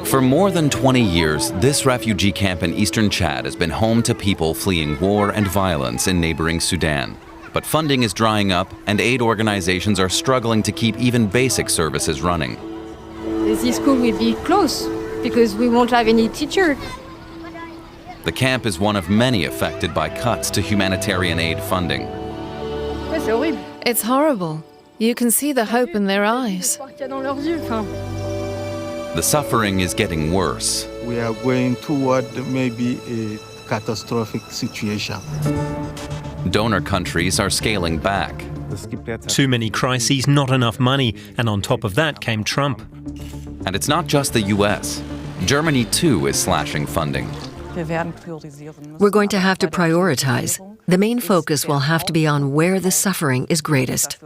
For more than 20 years, this refugee camp in eastern Chad has been home to people fleeing war and violence in neighboring Sudan. But funding is drying up, and aid organizations are struggling to keep even basic services running. This school will be closed because we won't have any teacher. The camp is one of many affected by cuts to humanitarian aid funding. It's horrible. You can see the hope in their eyes. The suffering is getting worse. We are going toward maybe a catastrophic situation. Donor countries are scaling back. Too many crises, not enough money, and on top of that came Trump. And it's not just the US. Germany too is slashing funding. We're going to have to prioritize. The main focus will have to be on where the suffering is greatest.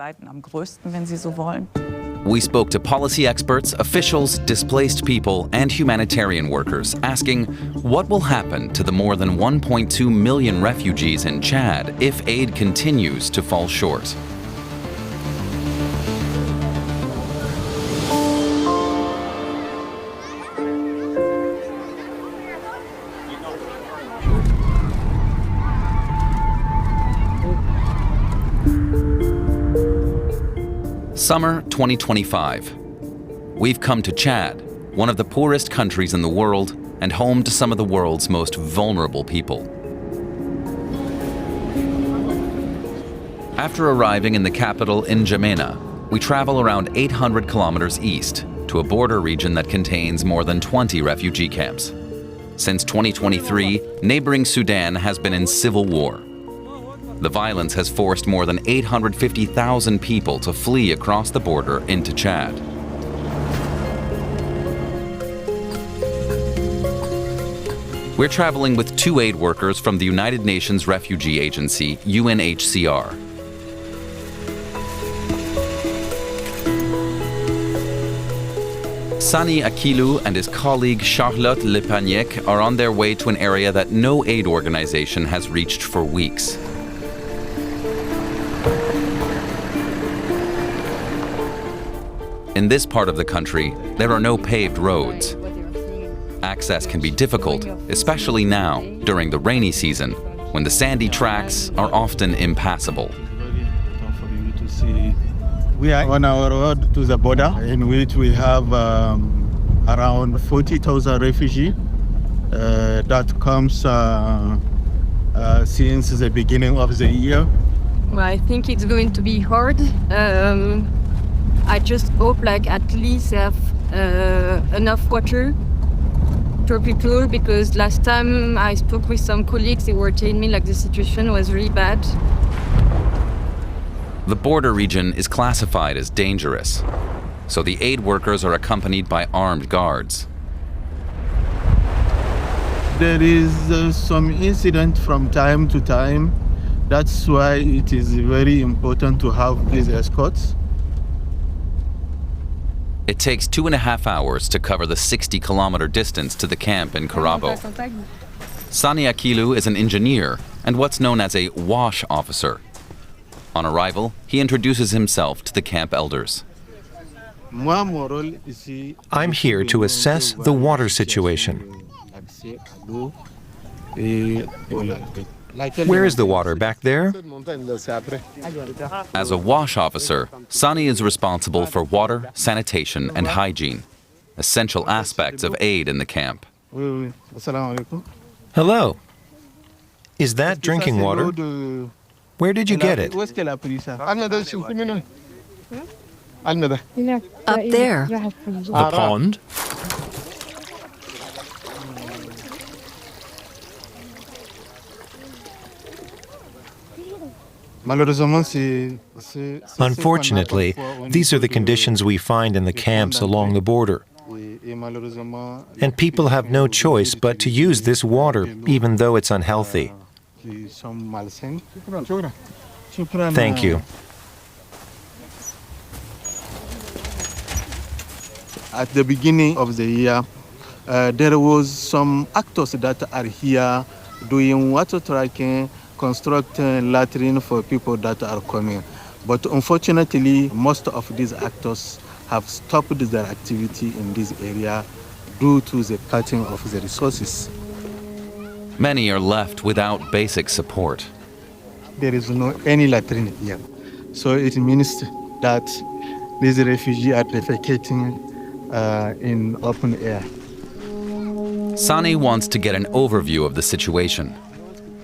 We spoke to policy experts, officials, displaced people, and humanitarian workers, asking what will happen to the more than 1.2 million refugees in Chad if aid continues to fall short. Summer 2025. We've come to Chad, one of the poorest countries in the world and home to some of the world's most vulnerable people. After arriving in the capital N'Djamena, we travel around 800 kilometers east to a border region that contains more than 20 refugee camps. Since 2023, neighboring Sudan has been in civil war. The violence has forced more than 850,000 people to flee across the border into Chad. We're traveling with two aid workers from the United Nations Refugee Agency, UNHCR. Sani Akilou and his colleague Charlotte Lepaniek are on their way to an area that no aid organization has reached for weeks. In this part of the country, there are no paved roads. Access can be difficult, especially now, during the rainy season, when the sandy tracks are often impassable. We are on our road to the border, in which we have around 40,000 refugees that comes since the beginning of the year. Well, I think it's going to be hard. I just hope at least they have enough water for people, because last time I spoke with some colleagues, they were telling me the situation was really bad. The border region is classified as dangerous, so the aid workers are accompanied by armed guards. There is some incident from time to time. That's why it is very important to have these escorts. It takes 2.5 hours to cover the 60-kilometer distance to the camp in Karabo. Sani Akilou is an engineer and what's known as a wash officer. On arrival, he introduces himself to the camp elders. I'm here to assess the water situation. Where is the water? Back there? As a wash officer, Sani is responsible for water, sanitation, and hygiene, essential aspects of aid in the camp. Hello. Is that drinking water? Where did you get it? Up there. The pond? Unfortunately, these are the conditions we find in the camps along the border. And people have no choice but to use this water, even though it's unhealthy. Thank you. At the beginning of the year, there was some actors that are here doing water tracking, constructing latrine for people that are coming. But unfortunately, most of these actors have stopped their activity in this area due to the cutting of the resources. Many are left without basic support. There is no any latrine here. So it means that these refugees are defecating in open air. Sani wants to get an overview of the situation.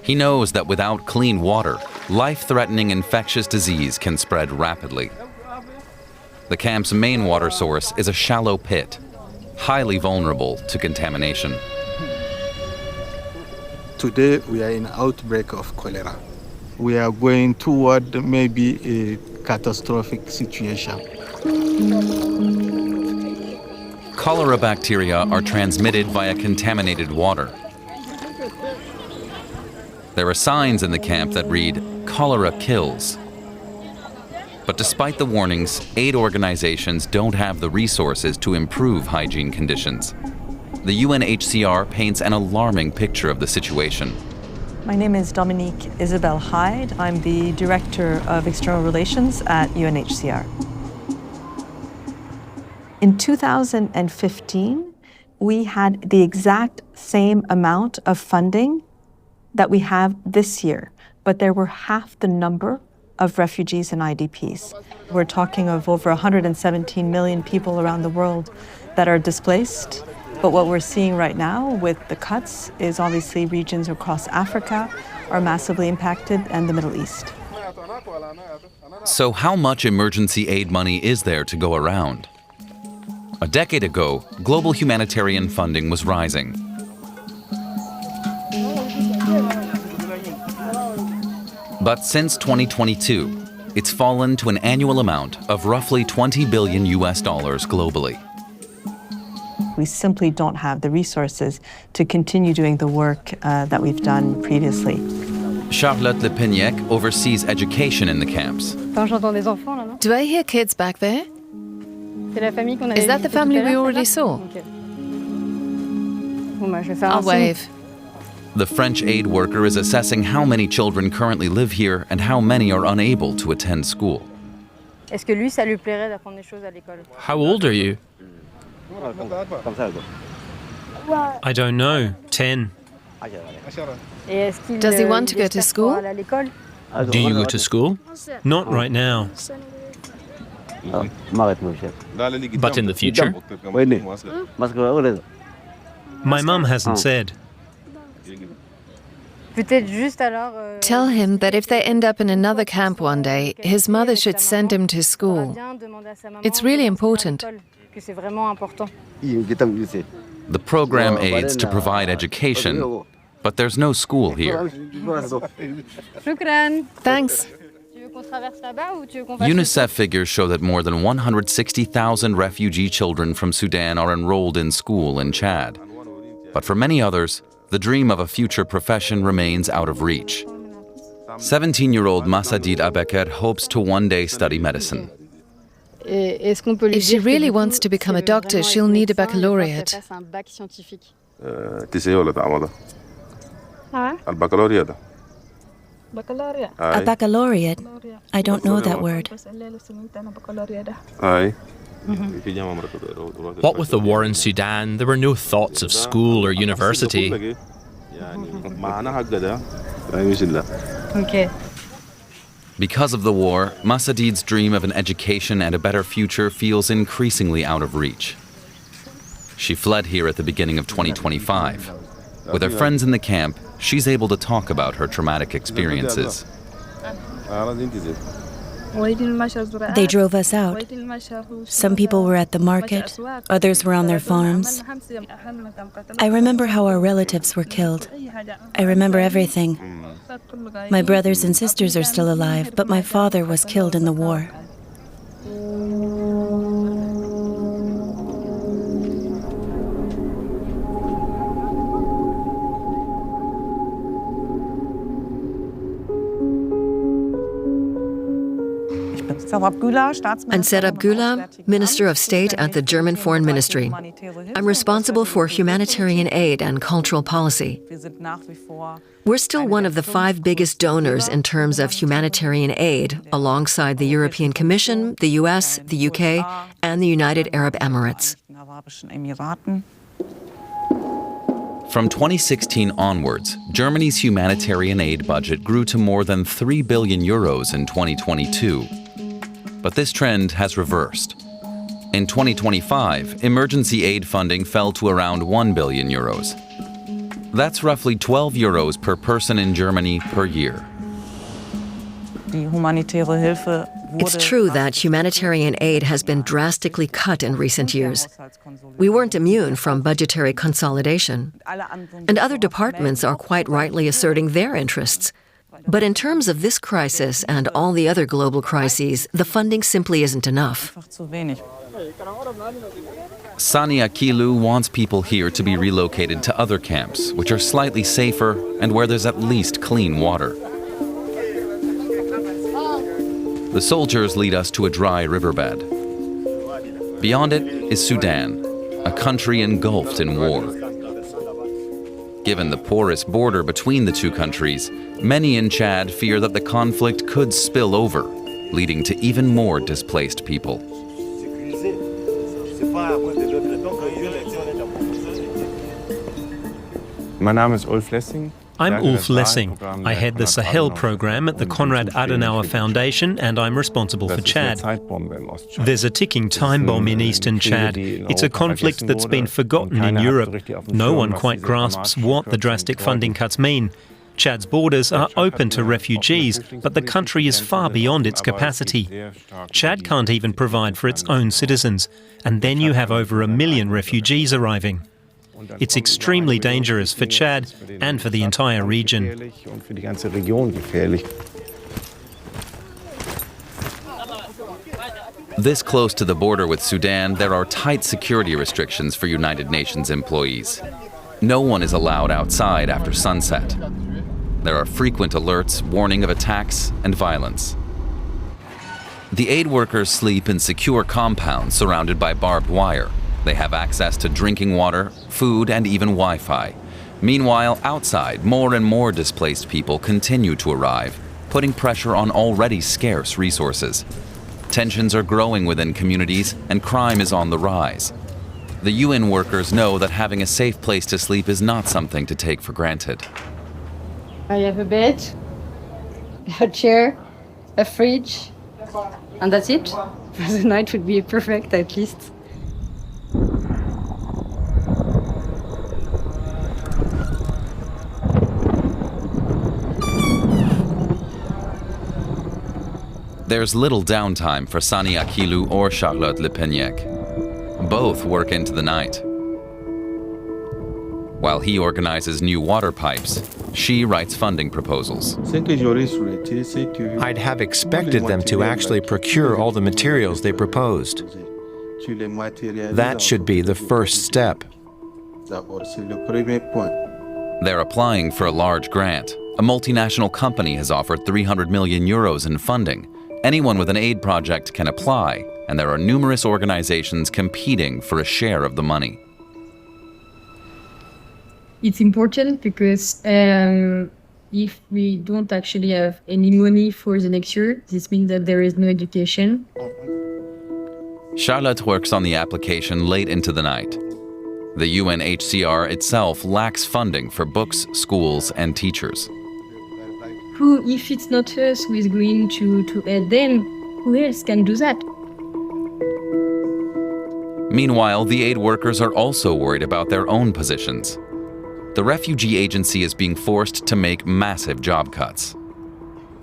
He knows that without clean water, life-threatening infectious disease can spread rapidly. The camp's main water source is a shallow pit, highly vulnerable to contamination. Today we are in an outbreak of cholera. We are going toward maybe a catastrophic situation. Cholera bacteria are transmitted via contaminated water. There are signs in the camp that read, "Cholera kills." But despite the warnings, aid organizations don't have the resources to improve hygiene conditions. The UNHCR paints an alarming picture of the situation. My name is Dominique Isabel Hyde. I'm the Director of External Relations at UNHCR. In 2015, we had the exact same amount of funding that we have this year, but there were half the number of refugees and IDPs. We're talking of over 117 million people around the world that are displaced. But what we're seeing right now with the cuts is obviously regions across Africa are massively impacted and the Middle East. So how much emergency aid money is there to go around? A decade ago, global humanitarian funding was rising. But since 2022, it's fallen to an annual amount of roughly $20 billion globally. We simply don't have the resources to continue doing the work that we've done previously. Charlotte Le Pignac oversees education in the camps. Do I hear kids back there? Is that the family we already saw? I'll wave. The French aid worker is assessing how many children currently live here and how many are unable to attend school. How old are you? I don't know. 10. Does he want to go to school? Do you go to school? Not right now. But in the future? My mum hasn't said. Tell him that if they end up in another camp one day, his mother should send him to school. It's really important. The program aids to provide education, but there's no school here. Thanks. UNICEF figures show that more than 160,000 refugee children from Sudan are enrolled in school in Chad. But for many others, the dream of a future profession remains out of reach. 17-year-old Massadid Abekar hopes to one day study medicine. If she really wants to become a doctor, she'll need a baccalaureate. A baccalaureate? I don't know that word. What with the war in Sudan, there were no thoughts of school or university. Okay. Because of the war, Massadid's dream of an education and a better future feels increasingly out of reach. She fled here at the beginning of 2025. With her friends in the camp, she's able to talk about her traumatic experiences. They drove us out. Some people were at the market, others were on their farms. I remember how our relatives were killed. I remember everything. My brothers and sisters are still alive, but my father was killed in the war. I'm Serap Gula, Minister of State at the German Foreign Ministry. I'm responsible for humanitarian aid and cultural policy. We're still one of the 5 biggest donors in terms of humanitarian aid, alongside the European Commission, the US, the UK, and the United Arab Emirates. From 2016 onwards, Germany's humanitarian aid budget grew to more than 3 billion euros in 2022. But this trend has reversed. In 2025, emergency aid funding fell to around 1 billion euros. That's roughly 12 euros per person in Germany per year. It's true that humanitarian aid has been drastically cut in recent years. We weren't immune from budgetary consolidation. And other departments are quite rightly asserting their interests. But in terms of this crisis and all the other global crises, the funding simply isn't enough. Sani Akilou wants people here to be relocated to other camps, which are slightly safer and where there's at least clean water. The soldiers lead us to a dry riverbed. Beyond it is Sudan, a country engulfed in war. Given the porous border between the two countries, many in Chad fear that the conflict could spill over, leading to even more displaced people. I'm Ulf Lessing. I head the Sahel program at the Konrad Adenauer Foundation, and I'm responsible for Chad. There's a ticking time bomb in eastern Chad. It's a conflict that's been forgotten in Europe. No one quite grasps what the drastic funding cuts mean. Chad's borders are open to refugees, but the country is far beyond its capacity. Chad can't even provide for its own citizens, and then you have over 1 million refugees arriving. It's extremely dangerous for Chad and for the entire region. This close to the border with Sudan, there are tight security restrictions for United Nations employees. No one is allowed outside after sunset. There are frequent alerts warning of attacks and violence. The aid workers sleep in secure compounds surrounded by barbed wire. They have access to drinking water, food, and even Wi-Fi. Meanwhile, outside, more and more displaced people continue to arrive, putting pressure on already scarce resources. Tensions are growing within communities, and crime is on the rise. The UN workers know that having a safe place to sleep is not something to take for granted. I have a bed, a chair, a fridge, and that's it. For the night would be perfect, at least. There's little downtime for Sani Akilou or Charlotte Le Peniec. Both work into the night. While he organizes new water pipes, she writes funding proposals. I'd have expected them to actually procure all the materials they proposed. That should be the first step. They're applying for a large grant. A multinational company has offered 300 million euros in funding. Anyone with an aid project can apply, and there are numerous organizations competing for a share of the money. It's important because if we don't actually have any money for the next year, this means that there is no education. Charlotte works on the application late into the night. The UNHCR itself lacks funding for books, schools, and teachers. Who, if it's not us who is going to aid them, who else can do that? Meanwhile, the aid workers are also worried about their own positions. The refugee agency is being forced to make massive job cuts.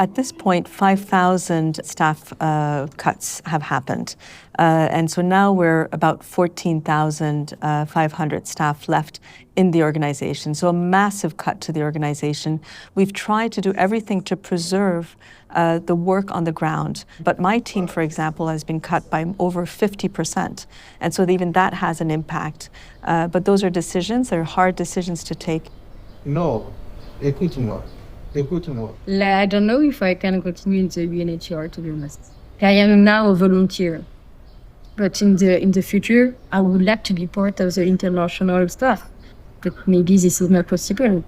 At this point, 5,000 staff cuts have happened. And so now we're about 14,500 staff left in the organization. So a massive cut to the organization. We've tried to do everything to preserve the work on the ground. But my team, for example, has been cut by over 50%. And so even that has an impact. But those are decisions, they're hard decisions to take. No, écoute-moi. I don't know if I can continue in the UNHCR, to be honest. I am now a volunteer. But in the future, I would like to be part of the international staff. But maybe this is not possible.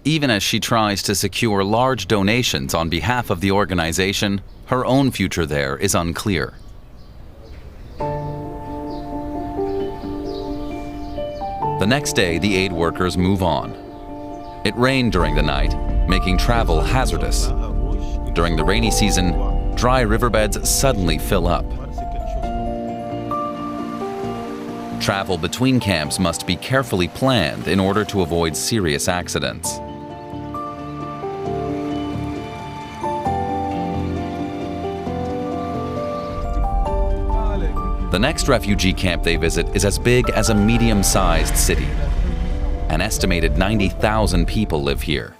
Even as she tries to secure large donations on behalf of the organization, her own future there is unclear. The next day, the aid workers move on. It rained during the night, making travel hazardous. During the rainy season, dry riverbeds suddenly fill up. Travel between camps must be carefully planned in order to avoid serious accidents. The next refugee camp they visit is as big as a medium-sized city. An estimated 90,000 people live here.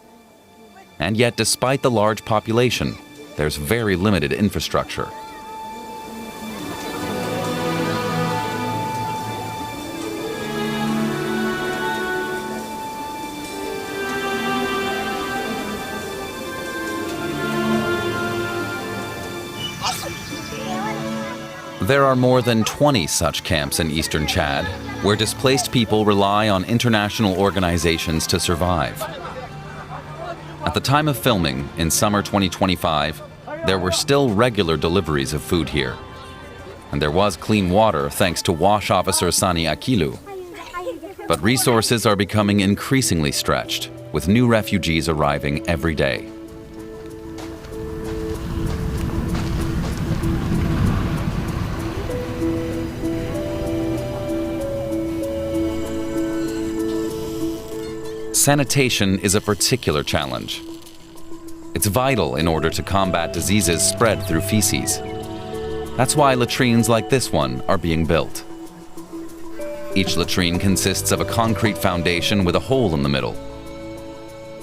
And yet, despite the large population, there's very limited infrastructure. There are more than 20 such camps in eastern Chad, where displaced people rely on international organizations to survive. At the time of filming, in summer 2025, there were still regular deliveries of food here. And there was clean water thanks to WASH officer Sani Akilou. But resources are becoming increasingly stretched, with new refugees arriving every day. Sanitation is a particular challenge. It's vital in order to combat diseases spread through feces. That's why latrines like this one are being built. Each latrine consists of a concrete foundation with a hole in the middle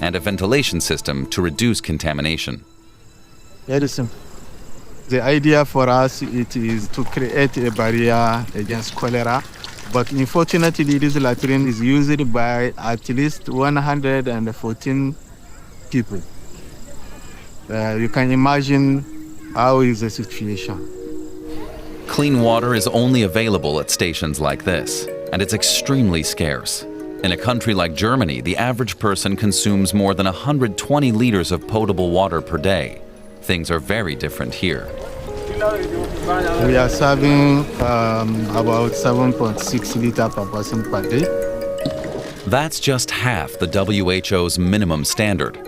and a ventilation system to reduce contamination. Very simple. The idea for us it is to create a barrier against cholera. But unfortunately, this latrine is used by at least 114 people. You can imagine how is the situation. Clean water is only available at stations like this, and it's extremely scarce. In a country like Germany, the average person consumes more than 120 liters of potable water per day. Things are very different here. We are serving about 7.6 liters per person per day. That's just half the WHO's minimum standard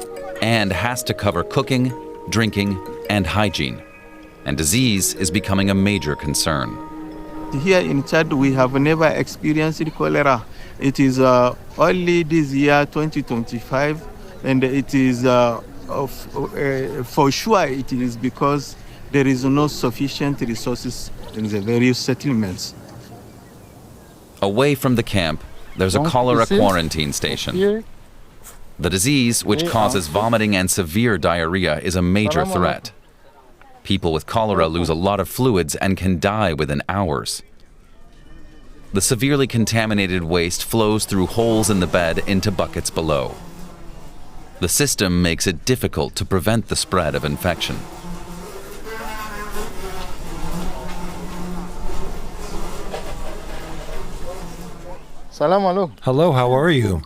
and has to cover cooking, drinking, and hygiene. And disease is becoming a major concern. Here in Chad, we have never experienced cholera. It is only this year, 2025, and it is for sure it is because there is no sufficient resources in the various settlements. Away from the camp, there's a cholera quarantine station. The disease, which causes vomiting and severe diarrhea, is a major threat. People with cholera lose a lot of fluids and can die within hours. The severely contaminated waste flows through holes in the bed into buckets below. The system makes it difficult to prevent the spread of infection. Hello, how are you?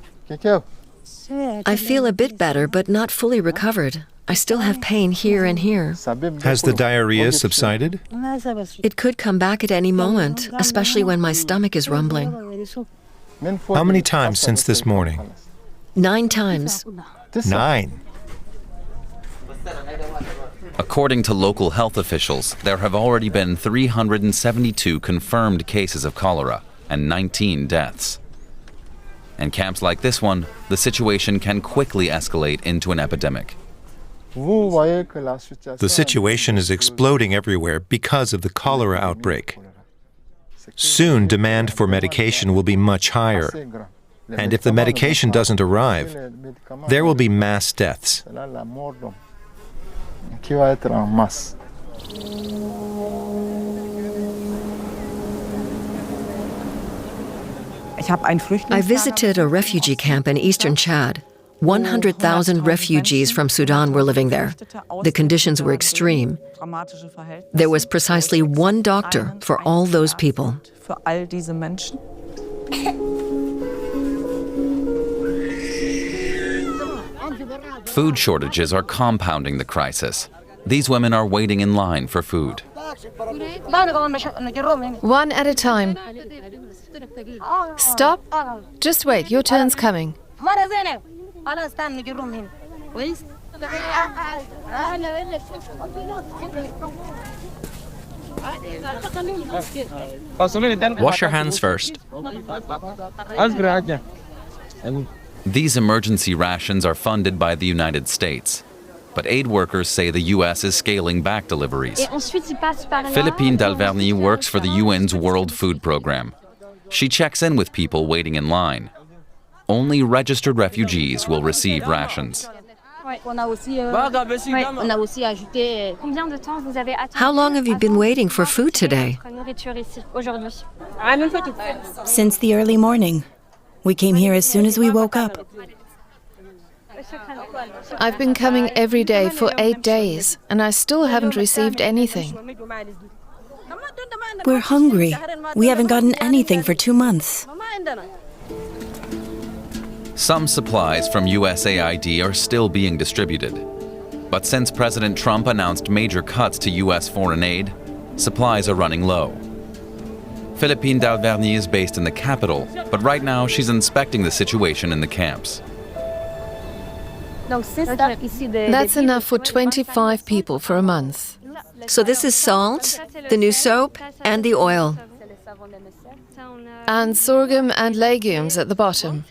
I feel a bit better, but not fully recovered. I still have pain here and here. Has the diarrhea subsided? It could come back at any moment, especially when my stomach is rumbling. How many times since this morning? 9 times. 9. According to local health officials, there have already been 372 confirmed cases of cholera and 19 deaths. In camps like this one, the situation can quickly escalate into an epidemic. The situation is exploding everywhere because of the cholera outbreak. Soon, demand for medication will be much higher. And if the medication doesn't arrive, there will be mass deaths. I visited a refugee camp in eastern Chad. 100,000 refugees from Sudan were living there. The conditions were extreme. There was precisely one doctor for all those people. Food shortages are compounding the crisis. These women are waiting in line for food. One at a time. Stop. Just wait, your turn's coming. Wash your hands first. These emergency rations are funded by the United States, but aid workers say the U.S. is scaling back deliveries. Philippine Dalverny works for the UN's World Food Program. She checks in with people waiting in line. Only registered refugees will receive rations. How long have you been waiting for food today? Since the early morning. We came here as soon as we woke up. I've been coming every day for 8 days, and I still haven't received anything. We're hungry. We haven't gotten anything for 2 months. Some supplies from USAID are still being distributed. But since President Trump announced major cuts to U.S. foreign aid, supplies are running low. Philippine Dalverny is based in the capital, but right now she's inspecting the situation in the camps. That's enough for 25 people for a month. So this is salt, the new soap, and the oil. And sorghum and legumes at the bottom.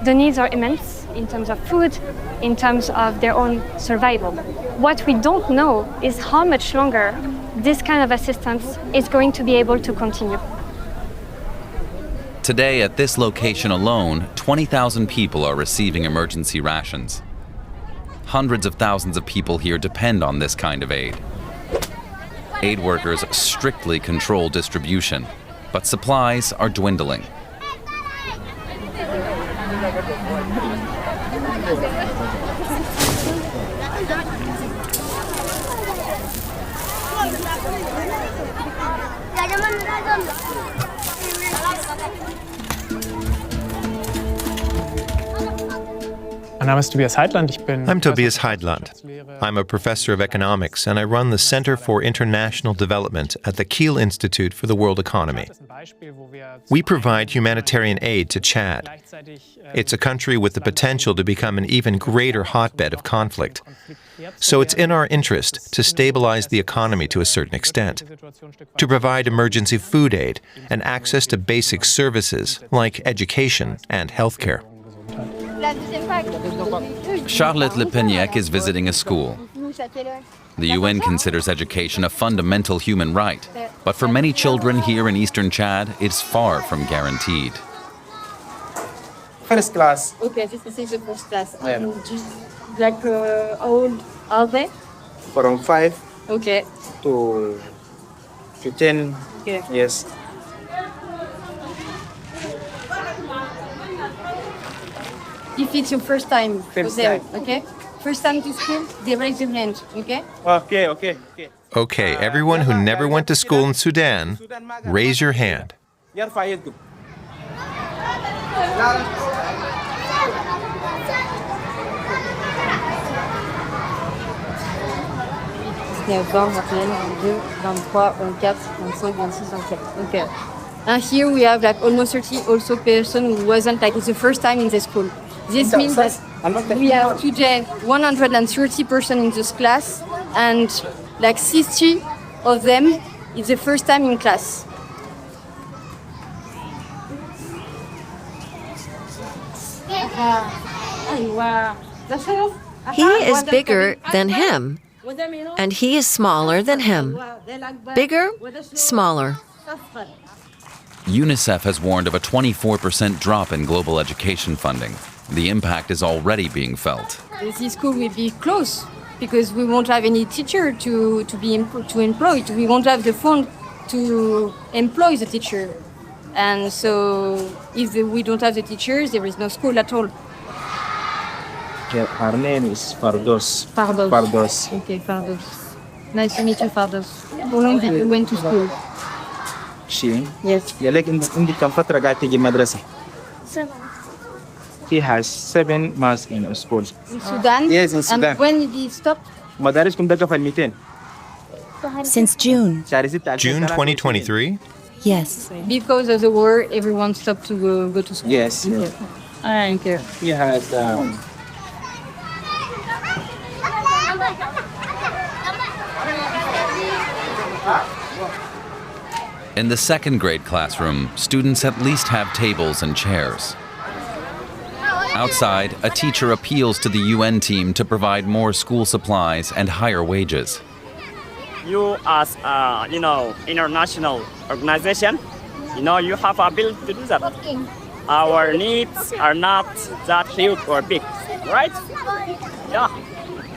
The needs are immense in terms of food, in terms of their own survival. What we don't know is how much longer this kind of assistance is going to be able to continue. Today, at this location alone, 20,000 people are receiving emergency rations. Hundreds of thousands of people here depend on this kind of aid. Aid workers strictly control distribution, but supplies are dwindling. I'm Tobias Heidland. I'm a professor of economics, and I run the Center for International Development at the Kiel Institute for the World Economy. We provide humanitarian aid to Chad. It's a country with the potential to become an even greater hotbed of conflict. So it's in our interest to stabilize the economy to a certain extent, to provide emergency food aid and access to basic services like education and healthcare. Charlotte Lepeniec is visiting a school. The UN considers education a fundamental human right, but for many children here in eastern Chad, it's far from guaranteed. First class. Okay, this is the first class. Yeah. Like how old are they? From 5 okay. to 10 okay. Yes. If it's your first time there, okay? First time to school, they raise their hand, okay? Okay. Okay, everyone who never went to school in Sudan, raise your hand. You're fired. Okay. And here we have like almost 30 also person who wasn't like it's the first time in the school. This means that we have today 130 person in this class and like 60 of them is the first time in class. He is bigger than him, and he is smaller than him. Bigger, smaller. UNICEF has warned of a 24% drop in global education funding. The impact is already being felt. This school will be closed because we won't have any teacher to employ. We won't have the fund to employ the teacher. And so if we don't have the teachers, there is no school at all. Her name is Fardos. Fardos. Okay, Fardos. Nice to meet you, Fardos. How long did you went to school? She? Yes. يا لك عندي كم فترة قاعد تيجي مدرسة؟ He has 7 months in school. In Sudan? Yes, in Sudan. And when did he stop? Since June. June 2023? Yes. Because of the war, everyone stopped to go to school. Yes. Yeah. I don't care. He has In the second grade classroom, students at least have tables and chairs. Outside, a teacher appeals to the UN team to provide more school supplies and higher wages. You as international organization, you have ability to do that. Our needs are not that huge or big, right? Yeah.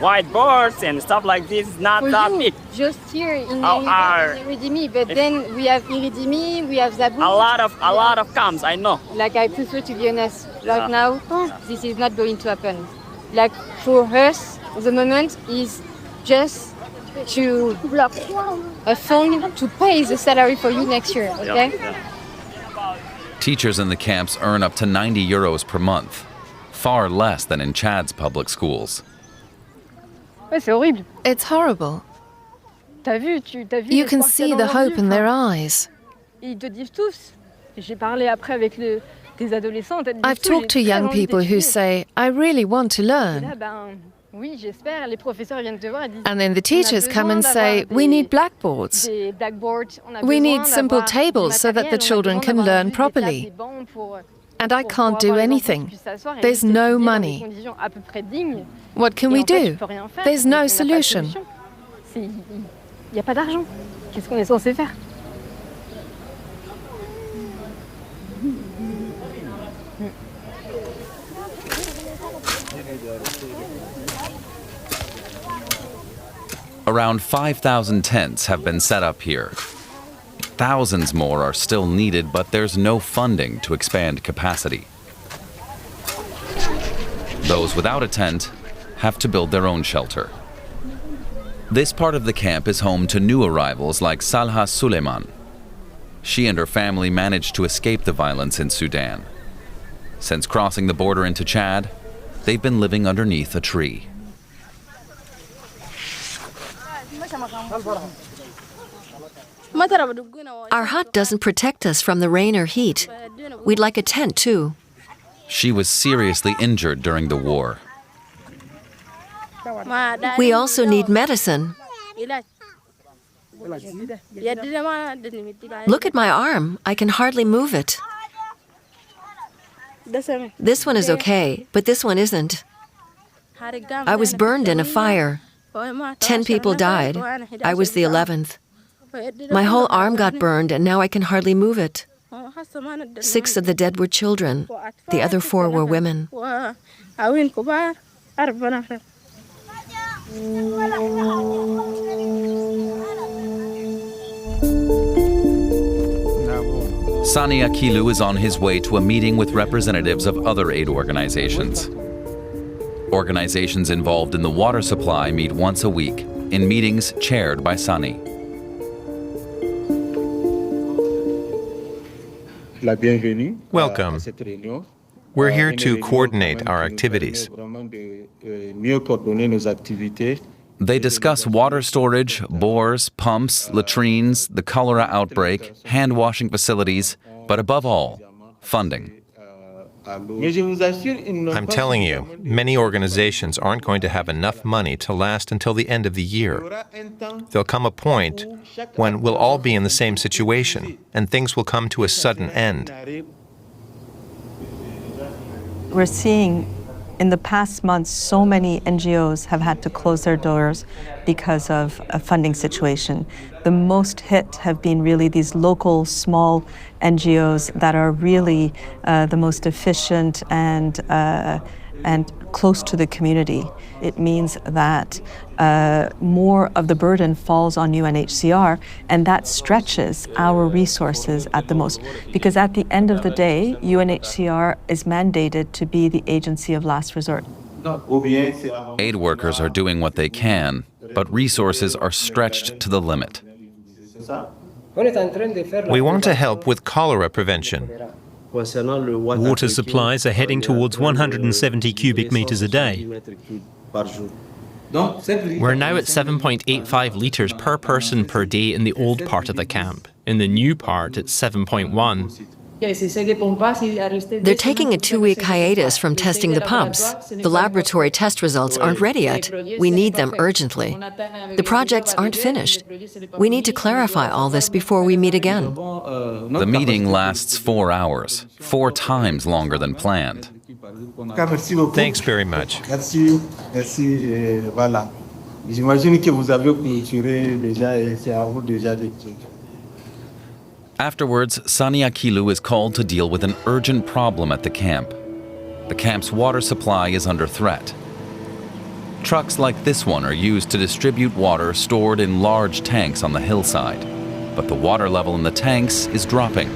Whiteboards and stuff like this is not that big. Just here in Iridimi, but then we have Iridimi, we have Zabou. A lot of camps, I know. Like I prefer to be honest, right now, this is not going to happen. Like for us, the moment is just to block a fund to pay the salary for you next year, okay? Yeah. Teachers in the camps earn up to 90 euros per month, far less than in Chad's public schools. It's horrible. You can see the hope in their eyes. I've talked to young people who say, I really want to learn. And then the teachers come and say, we need blackboards. We need simple tables so that the children can learn properly. And I can't do anything. There's no money. What can we do? There's no solution. Around 5,000 tents have been set up here. Thousands more are still needed, but there's no funding to expand capacity. Those without a tent have to build their own shelter. This part of the camp is home to new arrivals like Salha Suleiman. She and her family managed to escape the violence in Sudan. Since crossing the border into Chad, they've been living underneath a tree. Our hut doesn't protect us from the rain or heat. We'd like a tent, too. She was seriously injured during the war. We also need medicine. Look at my arm. I can hardly move it. This one is okay, but this one isn't. I was burned in a fire. 10 people died. I was the 11th. My whole arm got burned, and now I can hardly move it. 6 of the dead were children. The other 4 were women. Sani Akilou is on his way to a meeting with representatives of other aid organizations. Organizations involved in the water supply meet once a week in meetings chaired by Sani. Welcome. We're here to coordinate our activities. They discuss water storage, bores, pumps, latrines, the cholera outbreak, hand-washing facilities, but above all, funding. I'm telling you, many organizations aren't going to have enough money to last until the end of the year. There'll come a point when we'll all be in the same situation, and things will come to a sudden end. We're seeing in the past months, so many NGOs have had to close their doors because of a funding situation. The most hit have been really these local, small NGOs that are really the most efficient and close to the community. It means that more of the burden falls on UNHCR, and that stretches our resources at the most. Because at the end of the day, UNHCR is mandated to be the agency of last resort. Aid workers are doing what they can, but resources are stretched to the limit. We want to help with cholera prevention. Water supplies are heading towards 170 cubic meters a day. We're now at 7.85 litres per person per day in the old part of the camp. In the new part, it's 7.1. They're taking a 2-week hiatus from testing the pumps. The laboratory test results aren't ready yet. We need them urgently. The projects aren't finished. We need to clarify all this before we meet again. The meeting lasts 4 hours, 4 times longer than planned. Thanks very much. Afterwards, Sani Akilou is called to deal with an urgent problem at the camp. The camp's water supply is under threat. Trucks like this one are used to distribute water stored in large tanks on the hillside, but the water level in the tanks is dropping.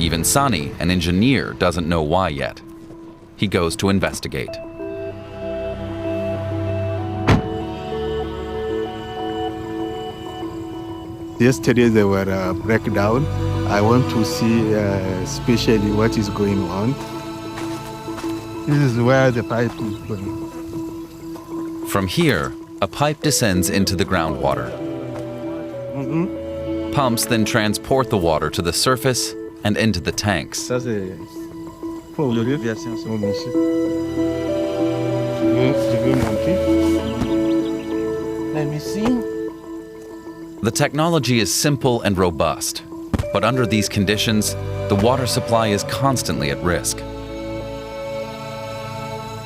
Even Sani, an engineer, doesn't know why yet. He goes to investigate. Yesterday there were a breakdown. I want to see especially what is going on. This is where the pipe is going. From here, a pipe descends into the groundwater. Pumps then transport the water to the surface and into the tanks. Let me see. The technology is simple and robust, but under these conditions, the water supply is constantly at risk.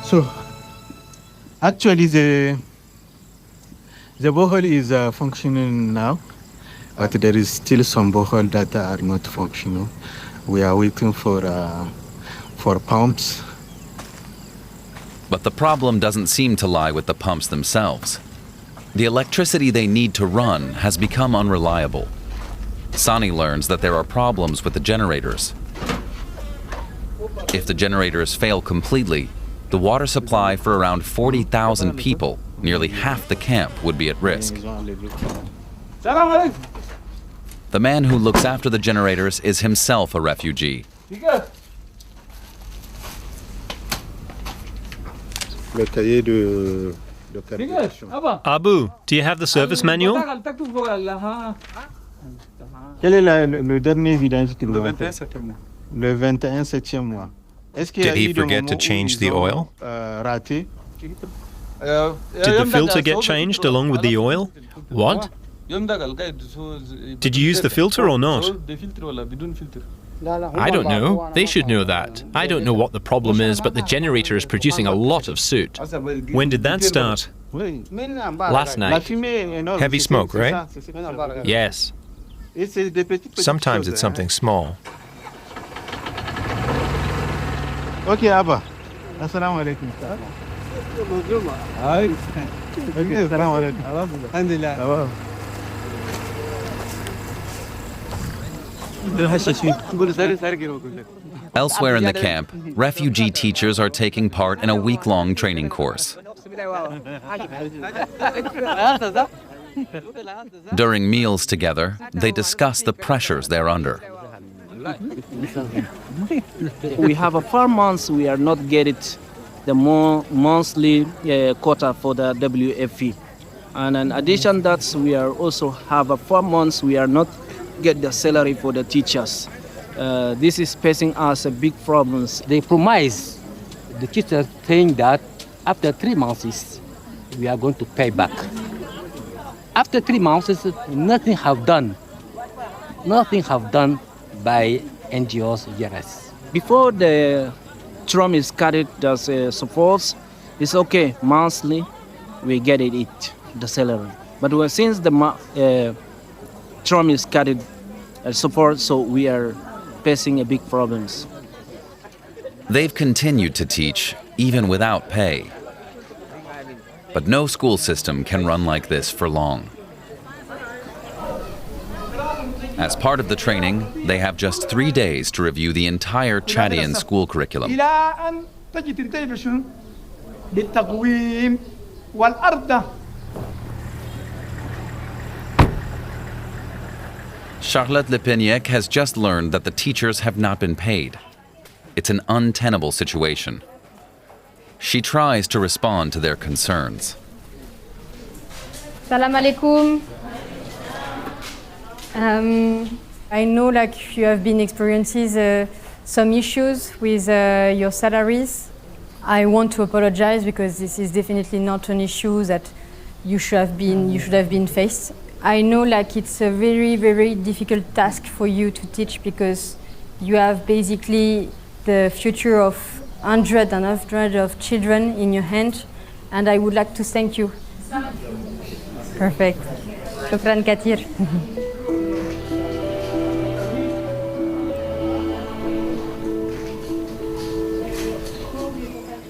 So, actually the borehole is functioning now, but there is still some boreholes that are not functional. We are waiting for pumps. But the problem doesn't seem to lie with the pumps themselves. The electricity they need to run has become unreliable. Sani learns that there are problems with the generators. If the generators fail completely, the water supply for around 40,000 people, nearly half the camp, would be at risk. The man who looks after the generators is himself a refugee. Abu, do you have the service manual? Quel est le dernier vidange qu'il doit faire? Le 21 septième mois. Did he forget to change the oil? Raté? Did the filter get changed along with the oil? What? Did you use the filter or not? I don't know. They should know that. I don't know what the problem is, but the generator is producing a lot of soot. When did that start? Last night. Heavy smoke, right? Yes. Sometimes it's something small. Okay, Abba. Assalamu alaikum. Okay, assalamu alaikum. Alhamdulillah. Elsewhere in the camp, refugee teachers are taking part in a week-long training course. During meals together, they discuss the pressures they're under. We have a 4 months we are not getting the monthly quota for the WFP. And in addition that, we are also have a 4 months we are not get the salary for the teachers. This is facing us a big problems. They promise the teachers saying that after 3 months we are going to pay back. After 3 months, nothing have done. Nothing have done by NGOs yet. Before the Trump is carried as supports, it's okay, monthly we get it, the salary. But since the Trump is carried support, so we are facing a big problems. They've continued to teach, even without pay. But no school system can run like this for long. As part of the training, they have just 3 days to review the entire Chadian school curriculum. Charlotte Lepeniec has just learned that the teachers have not been paid. It's an untenable situation. She tries to respond to their concerns. Salam alaikum. I know you have been experiencing some issues with your salaries. I want to apologize because this is definitely not an issue that you should have been faced. I know it's a very, very difficult task for you to teach because you have basically the future of hundreds and hundreds of children in your hand, and I would like to thank you. Perfect. Shukran Katir.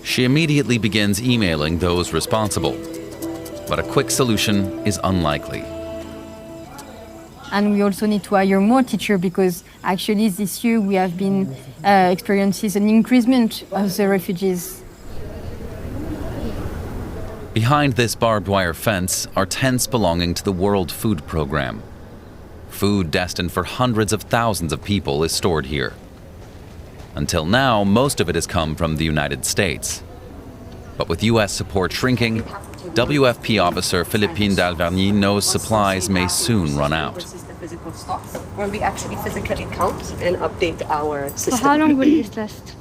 She immediately begins emailing those responsible, but a quick solution is unlikely. And we also need to hire more teachers because actually this year we have been experiencing an increasement of the refugees. Behind this barbed wire fence are tents belonging to the World Food Program. Food destined for hundreds of thousands of people is stored here. Until now, most of it has come from the United States. But with U.S. support shrinking, WFP officer Philippine Dalverny knows supplies may soon run out. Where we actually physically count and update our system. So how long will this last?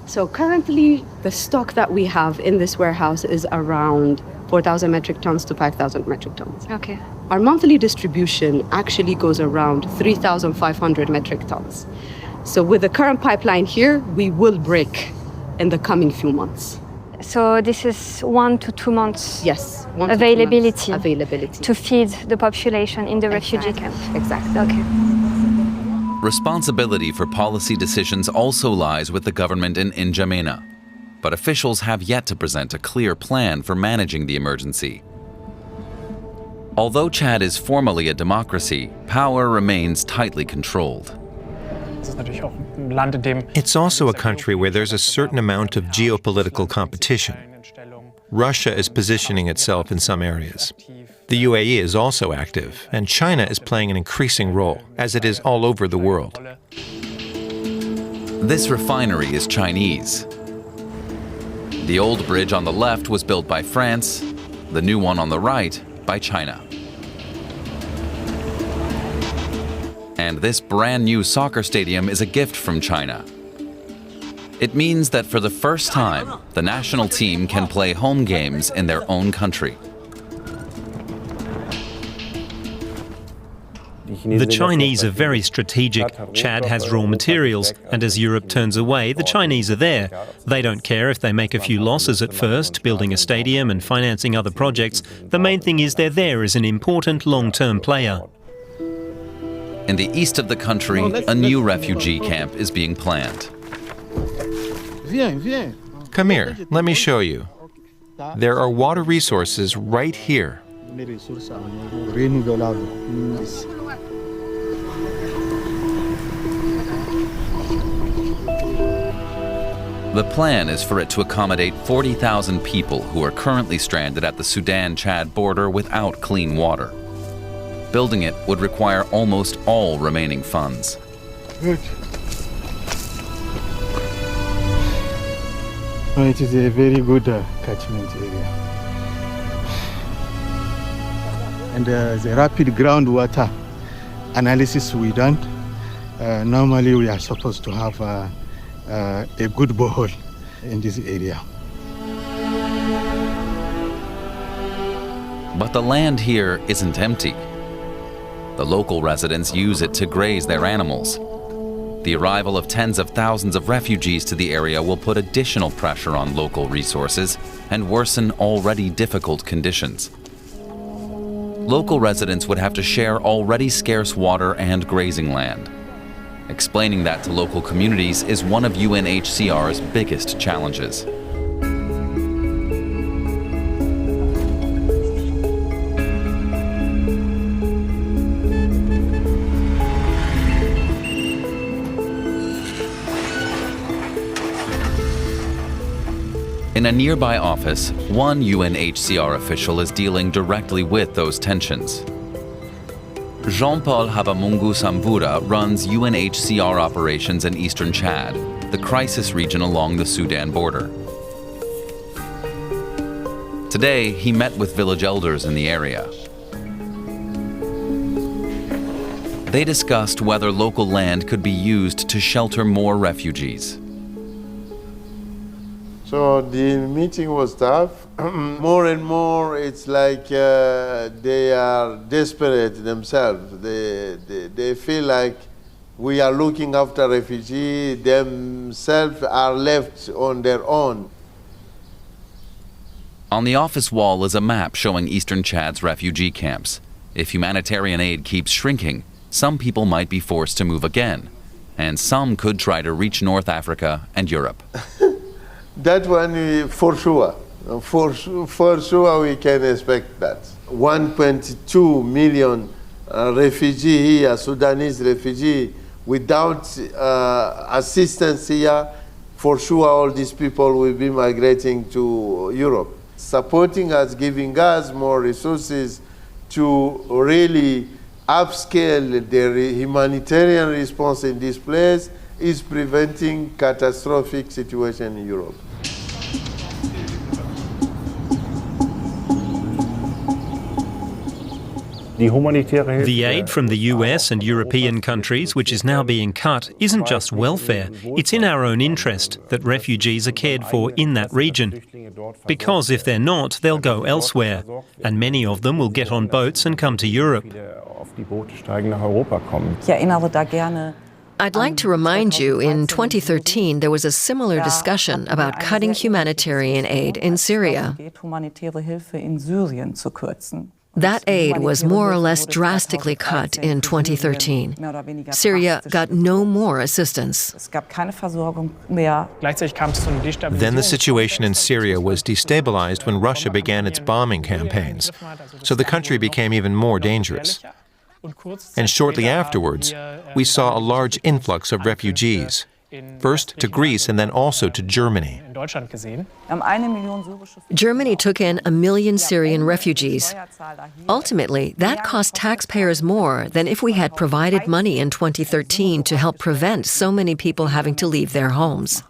So currently, the stock that we have in this warehouse is around 4,000 metric tons to 5,000 metric tons. Okay. Our monthly distribution actually goes around 3,500 metric tons. So with the current pipeline here, we will break in the coming few months. So this is 1 to 2 months. Yes. Availability. Availability. To feed the population in the refugee camp. Exactly. Okay. Responsibility for policy decisions also lies with the government in N'Djamena, but officials have yet to present a clear plan for managing the emergency. Although Chad is formally a democracy, power remains tightly controlled. It's also a country where there's a certain amount of geopolitical competition. Russia is positioning itself in some areas. The UAE is also active, and China is playing an increasing role, as it is all over the world. This refinery is Chinese. The old bridge on the left was built by France, the new one on the right by China. And this brand new soccer stadium is a gift from China. It means that for the first time, the national team can play home games in their own country. The Chinese are very strategic. Chad has raw materials, and as Europe turns away, the Chinese are there. They don't care if they make a few losses at first, building a stadium and financing other projects. The main thing is they're there as an important long-term player. In the east of the country, a new refugee camp is being planned. Come here, let me show you. There are water resources right here. The plan is for it to accommodate 40,000 people who are currently stranded at the Sudan-Chad border without clean water. Building it would require almost all remaining funds. Good. It is a very good catchment area. And the rapid groundwater analysis we done, normally we are supposed to have a good borehole in this area. But the land here isn't empty. The local residents use it to graze their animals. The arrival of tens of thousands of refugees to the area will put additional pressure on local resources and worsen already difficult conditions. Local residents would have to share already scarce water and grazing land. Explaining that to local communities is one of UNHCR's biggest challenges. In a nearby office, one UNHCR official is dealing directly with those tensions. Jean-Paul Habamungu Sambura runs UNHCR operations in eastern Chad, the crisis region along the Sudan border. Today, he met with village elders in the area. They discussed whether local land could be used to shelter more refugees. So the meeting was tough. More and more, it's like they are desperate themselves. They feel like we are looking after refugees, themselves are left on their own. On the office wall is a map showing eastern Chad's refugee camps. If humanitarian aid keeps shrinking, some people might be forced to move again, and some could try to reach North Africa and Europe. That one, for sure. For sure we can expect that. 1.2 million refugees here, Sudanese refugees, without assistance here, for sure all these people will be migrating to Europe. Supporting us, giving us more resources to really upscale the humanitarian response in this place is preventing catastrophic situation in Europe. The aid from the US and European countries, which is now being cut, isn't just welfare. It's in our own interest that refugees are cared for in that region. Because if they're not, they'll go elsewhere, and many of them will get on boats and come to Europe. I'd like to remind you, in 2013, there was a similar discussion about cutting humanitarian aid in Syria. That aid was more or less drastically cut in 2013. Syria got no more assistance. Then the situation in Syria was destabilized when Russia began its bombing campaigns, so the country became even more dangerous. And shortly afterwards, we saw a large influx of refugees, first to Greece and then also to Germany. Germany took in 1 million Syrian refugees. Ultimately, that cost taxpayers more than if we had provided money in 2013 to help prevent so many people having to leave their homes.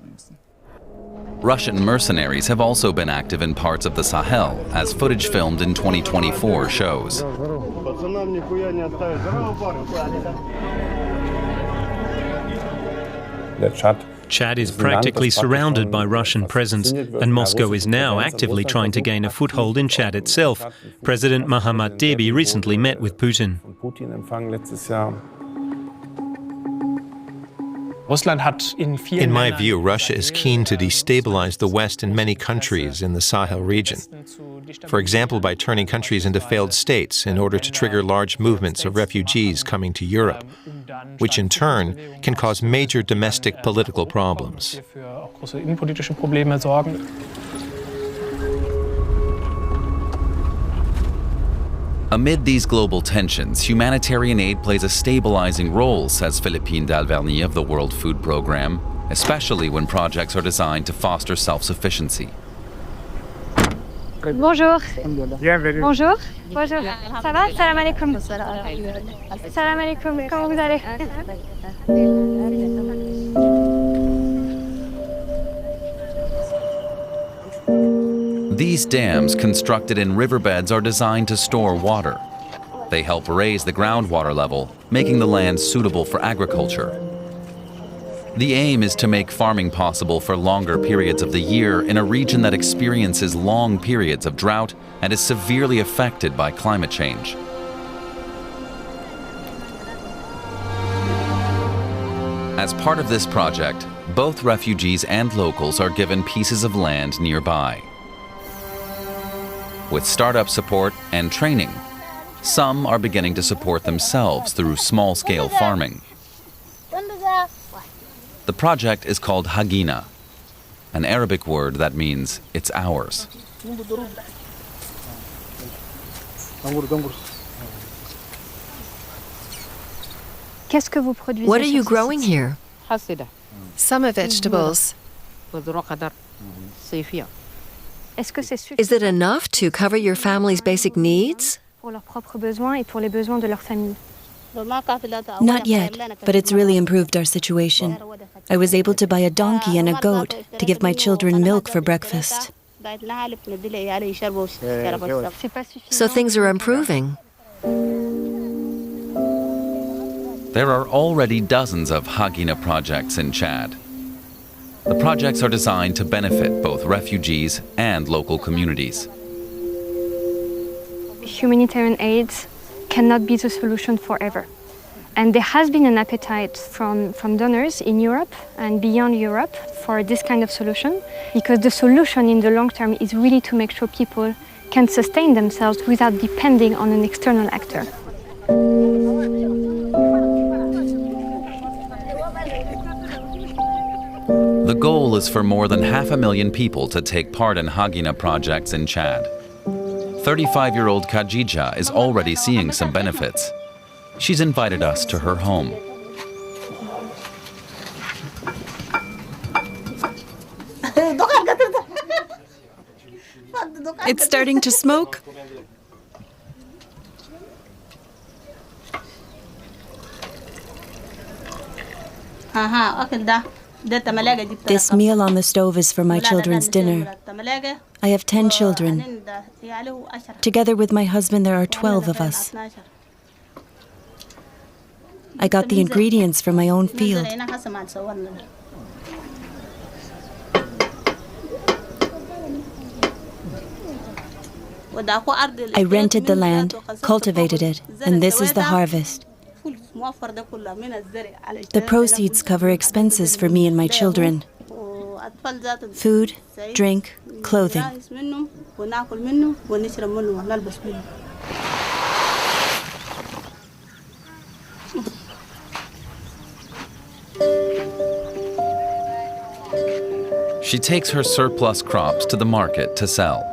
Russian mercenaries have also been active in parts of the Sahel, as footage filmed in 2024 shows. Chad is practically surrounded by Russian presence, and Moscow is now actively trying to gain a foothold in Chad itself. President Mahamat Déby recently met with Putin. In my view, Russia is keen to destabilize the West in many countries in the Sahel region. For example, by turning countries into failed states in order to trigger large movements of refugees coming to Europe, which in turn can cause major domestic political problems. Amid these global tensions, humanitarian aid plays a stabilizing role, says Philippine Dalverny of the World Food Programme, especially when projects are designed to foster self-sufficiency. Bonjour. Bienvenue. Bonjour. Bonjour. Ça va? Salam alaikum. Salam alaikum. Comment vous allez? These dams constructed in riverbeds are designed to store water. They help raise the groundwater level, making the land suitable for agriculture. The aim is to make farming possible for longer periods of the year in a region that experiences long periods of drought and is severely affected by climate change. As part of this project, both refugees and locals are given pieces of land nearby. With startup support and training, some are beginning to support themselves through small-scale farming. The project is called Hygiene, an Arabic word that means it's ours. What are you growing here? Summer vegetables. Is it enough to cover your family's basic needs? Not yet, but it's really improved our situation. I was able to buy a donkey and a goat to give my children milk for breakfast. So things are improving. There are already dozens of Hagina projects in Chad. The projects are designed to benefit both refugees and local communities. Humanitarian aid cannot be the solution forever. And there has been an appetite from donors in Europe and beyond Europe for this kind of solution, because the solution in the long term is really to make sure people can sustain themselves without depending on an external actor. The goal is for more than 500,000 people to take part in Hagina projects in Chad. 35-year-old Kajija is already seeing some benefits. She's invited us to her home. It's starting to smoke. This meal on the stove is for my children's dinner. I have 10 children. Together with my husband, there are 12 of us. I got the ingredients from my own field. I rented the land, cultivated it, and this is the harvest. The proceeds cover expenses for me and my children. Food, drink, clothing. She takes her surplus crops to the market to sell.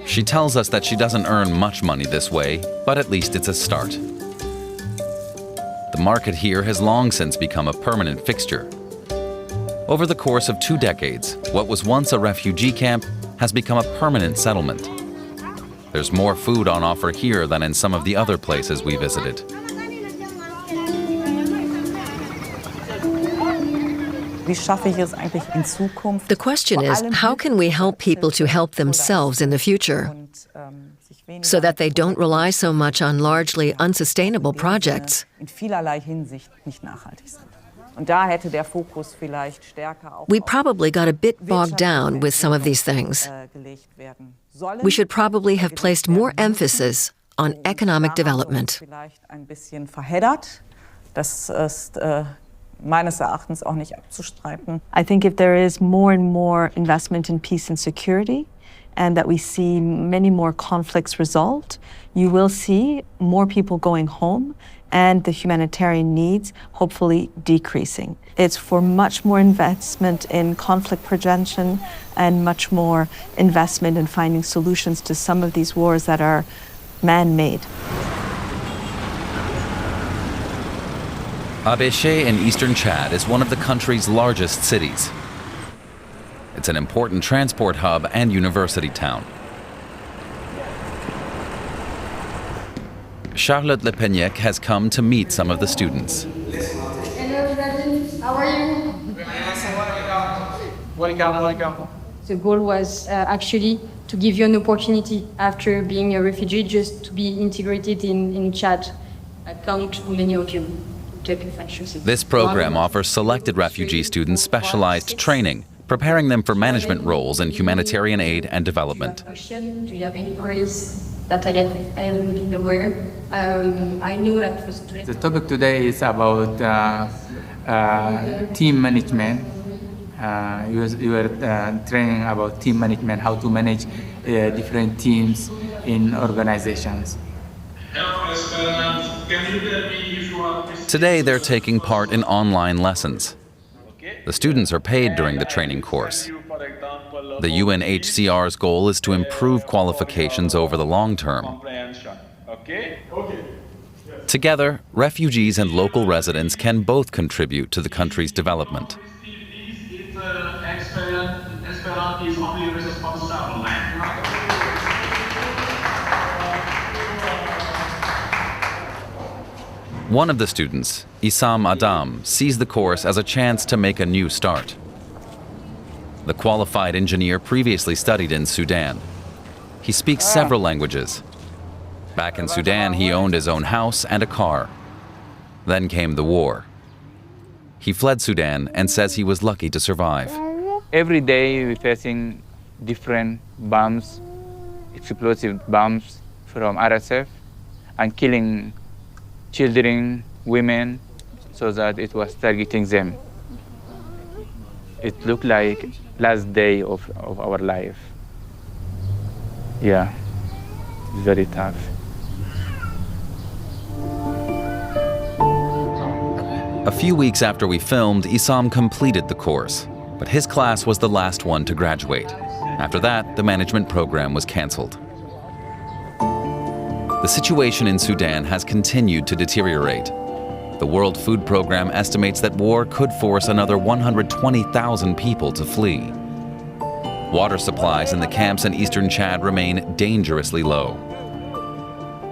She tells us that she doesn't earn much money this way, but at least it's a start. The market here has long since become a permanent fixture. Over the course of 2 decades, what was once a refugee camp has become a permanent settlement. There's more food on offer here than in some of the other places we visited. The question is, how can we help people to help themselves in the future so that they don't rely so much on largely unsustainable projects? We probably got a bit bogged down with some of these things. We should probably have placed more emphasis on economic development. I think if there is more and more investment in peace and security, and that we see many more conflicts resolved, you will see more people going home and the humanitarian needs hopefully decreasing. It's for much more investment in conflict prevention and much more investment in finding solutions to some of these wars that are man-made. Abéché in eastern Chad is one of the country's largest cities. It's an important transport hub and university town. Charlotte Lepegnec has come to meet some of the students. Hello, how are you? Welcome. The goal was actually to give you an opportunity after being a refugee just to be integrated in Chad. I count on many of you. This program offers selected refugee students specialized training, preparing them for management roles in humanitarian aid and development. Do you have any queries that I am aware? I knew that was today. The topic today is about team management. You were training about team management, how to manage different teams in organizations. Today, they're taking part in online lessons. The students are paid during the training course. The UNHCR's goal is to improve qualifications over the long term. Together, refugees and local residents can both contribute to the country's development. One of the students, Issam Adam, sees the course as a chance to make a new start. The qualified engineer previously studied in Sudan. He speaks several languages. Back in Sudan, he owned his own house and a car. Then came the war. He fled Sudan and says he was lucky to survive. Every day we're facing different bombs, explosive bombs from RSF, and killing children, women, so that it was targeting them. It looked like last day of our life. Yeah, it's very tough. A few weeks after we filmed, Issam completed the course, but his class was the last one to graduate. After that, the management program was canceled. The situation in Sudan has continued to deteriorate. The World Food Programme estimates that war could force another 120,000 people to flee. Water supplies in the camps in eastern Chad remain dangerously low.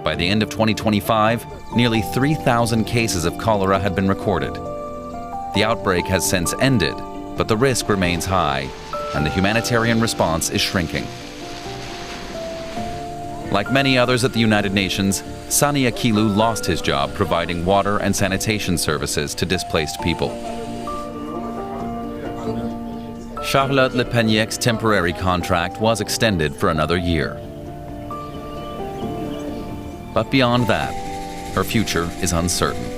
By the end of 2025, nearly 3,000 cases of cholera had been recorded. The outbreak has since ended, but the risk remains high, and the humanitarian response is shrinking. Like many others at the United Nations, Sani Akilou lost his job providing water and sanitation services to displaced people. Charlotte Le Peniec's temporary contract was extended for another year. But beyond that, her future is uncertain.